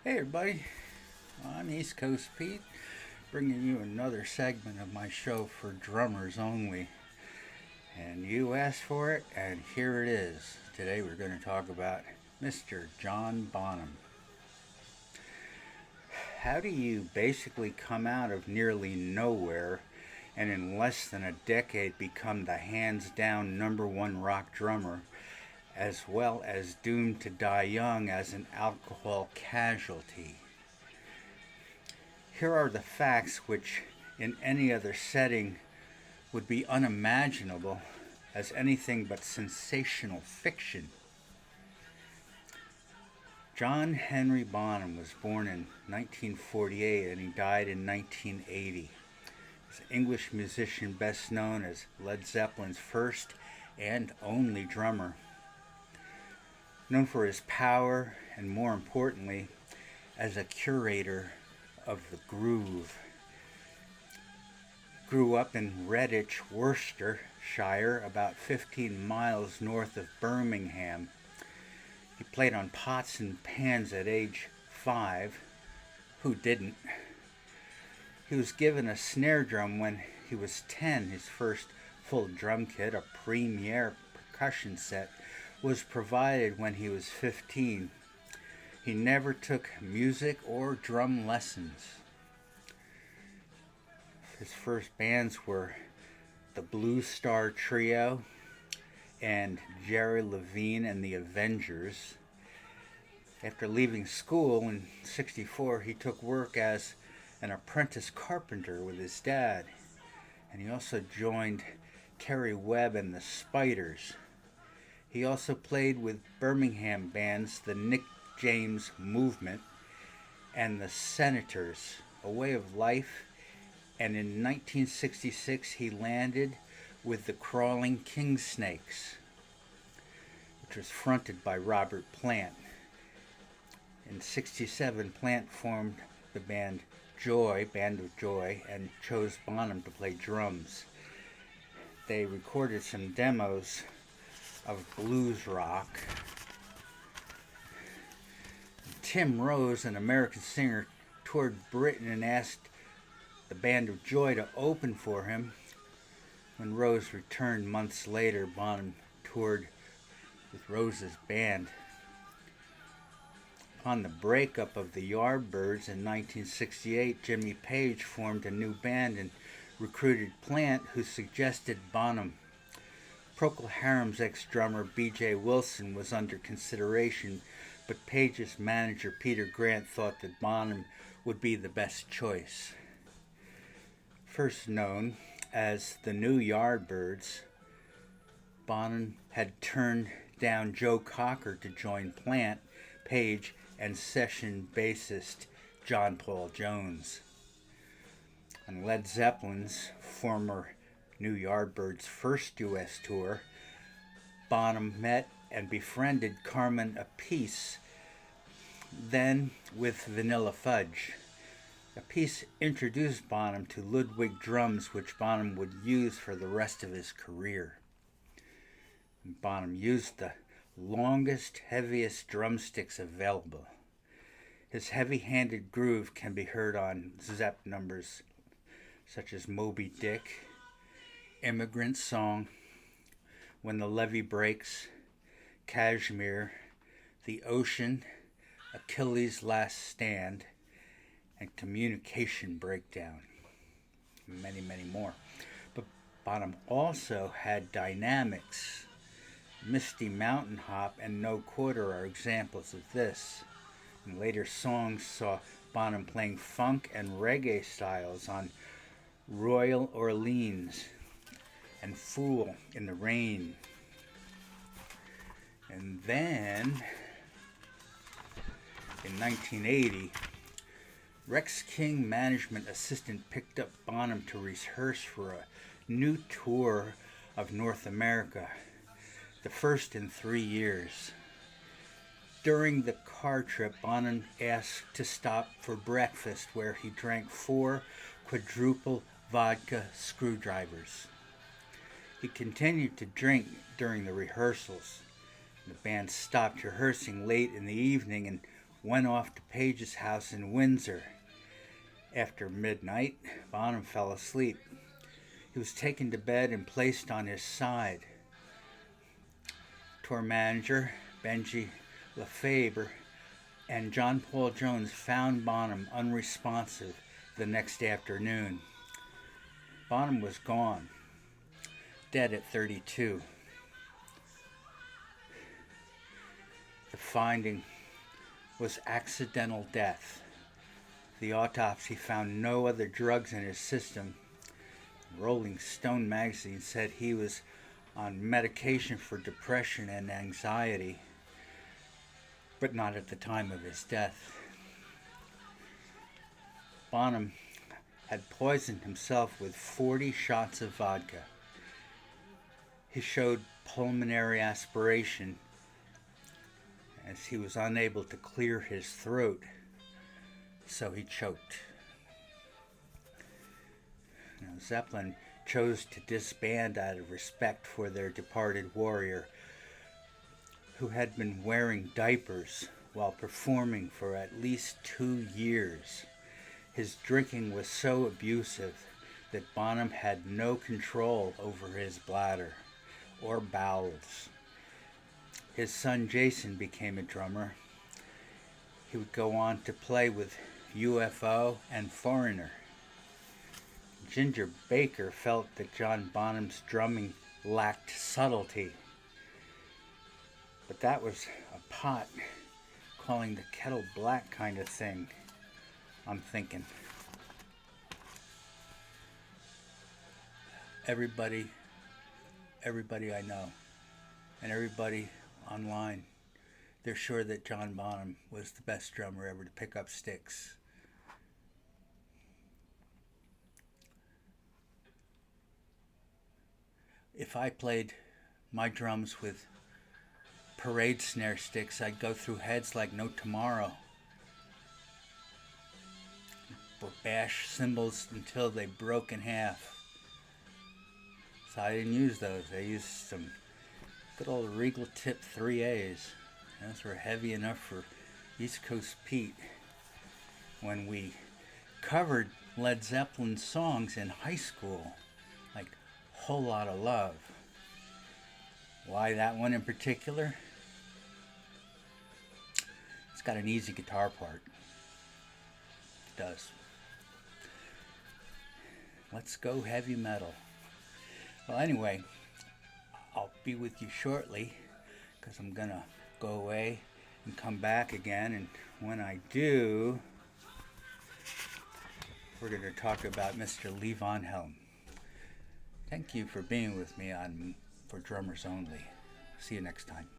Hey everybody, I'm East Coast Pete, bringing you another segment of my show for drummers only. And you asked for it, and here it is. Today we're going to talk about Mr. John Bonham. How do you basically come out of nearly nowhere and in less than a decade become the hands down number one rock drummer, as well as doomed to die young as an alcohol casualty? Here are the facts which, in any other setting, would be unimaginable as anything but sensational fiction. John Henry Bonham was born in 1948 and he died in 1980. He's an English musician best known as Led Zeppelin's first and only drummer. Known for his power and, more importantly, as a curator of the groove. Grew up in Redditch, Worcestershire, about 15 miles north of Birmingham. He played on pots and pans at age 5. Who didn't? He was given a snare drum when he was 10. His first full drum kit, a Premier percussion set, was provided when he was 15. He never took music or drum lessons. His first bands were the Blue Star Trio and Jerry Levine and the Avengers. After leaving school in '64, he took work as an apprentice carpenter with his dad, and he also joined Terry Webb and the Spiders. He also played with Birmingham bands the Nick James Movement and the Senators, A Way of Life, and in 1966 he landed with the Crawling King Snakes, which was fronted by Robert Plant. In '67, Plant formed the band Band of Joy, and chose Bonham to play drums. They recorded some demos of blues rock. Tim Rose, an American singer, toured Britain and asked the Band of Joy to open for him. When Rose returned months later, Bonham toured with Rose's band. Upon the breakup of the Yardbirds in 1968, Jimmy Page formed a new band and recruited Plant, who suggested Bonham. Procol Harum's ex-drummer B.J. Wilson was under consideration, but Page's manager Peter Grant thought that Bonham would be the best choice. First known as the New Yardbirds, Bonham had turned down Joe Cocker to join Plant, Page, and session bassist John Paul Jones. On Led Zeppelin's former New Yardbirds' first U.S. tour, Bonham met and befriended Carmen Appice, then with Vanilla Fudge. Appice introduced Bonham to Ludwig drums, which Bonham would use for the rest of his career. Bonham used the longest, heaviest drumsticks available. His heavy-handed groove can be heard on Zepp numbers such as Moby Dick, Immigrant Song, When the Levee Breaks, Kashmir, The Ocean, Achilles' Last Stand, and Communication Breakdown. Many, many more. But Bonham also had Dynamics. Misty Mountain Hop and No Quarter are examples of this. And later songs saw Bonham playing funk and reggae styles on Royal Orleans and Fool in the Rain. And then, in 1980, Rex King management assistant picked up Bonham to rehearse for a new tour of North America, the first in 3 years. During the car trip, Bonham asked to stop for breakfast, where he drank 4 quadruple vodka screwdrivers. He continued to drink during the rehearsals. The band stopped rehearsing late in the evening and went off to Page's house in Windsor. After midnight, Bonham fell asleep. He was taken to bed and placed on his side. Tour manager Benji Lefebvre and John Paul Jones found Bonham unresponsive the next afternoon. Bonham was gone, dead at 32. The finding was accidental death. The autopsy found no other drugs in his system. Rolling Stone magazine said he was on medication for depression and anxiety, but not at the time of his death. Bonham had poisoned himself with 40 shots of vodka. He showed pulmonary aspiration as he was unable to clear his throat, so he choked. Now, Zeppelin chose to disband out of respect for their departed warrior, who had been wearing diapers while performing for at least 2 years. His drinking was so abusive that Bonham had no control over his bladder or bowels. His son Jason became a drummer. He would go on to play with UFO and Foreigner. Ginger Baker felt that John Bonham's drumming lacked subtlety. But that was a pot calling the kettle black kind of thing, I'm thinking. Everybody I know and everybody online, they're sure that John Bonham was the best drummer ever to pick up sticks. If I played my drums with parade snare sticks, I'd go through heads like no tomorrow. Or bash cymbals until they broke in half. So I didn't use those. I used some good old Regal Tip 3As. Those were heavy enough for East Coast Pete. When we covered Led Zeppelin songs in high school, like Whole Lot of Love. Why that one in particular? It's got an easy guitar part. It does. Let's go heavy metal. Well, anyway, I'll be with you shortly because I'm going to go away and come back again. And when I do, we're going to talk about Mr. Lee Bonham. Thank you for being with me for Drummers Only. See you next time.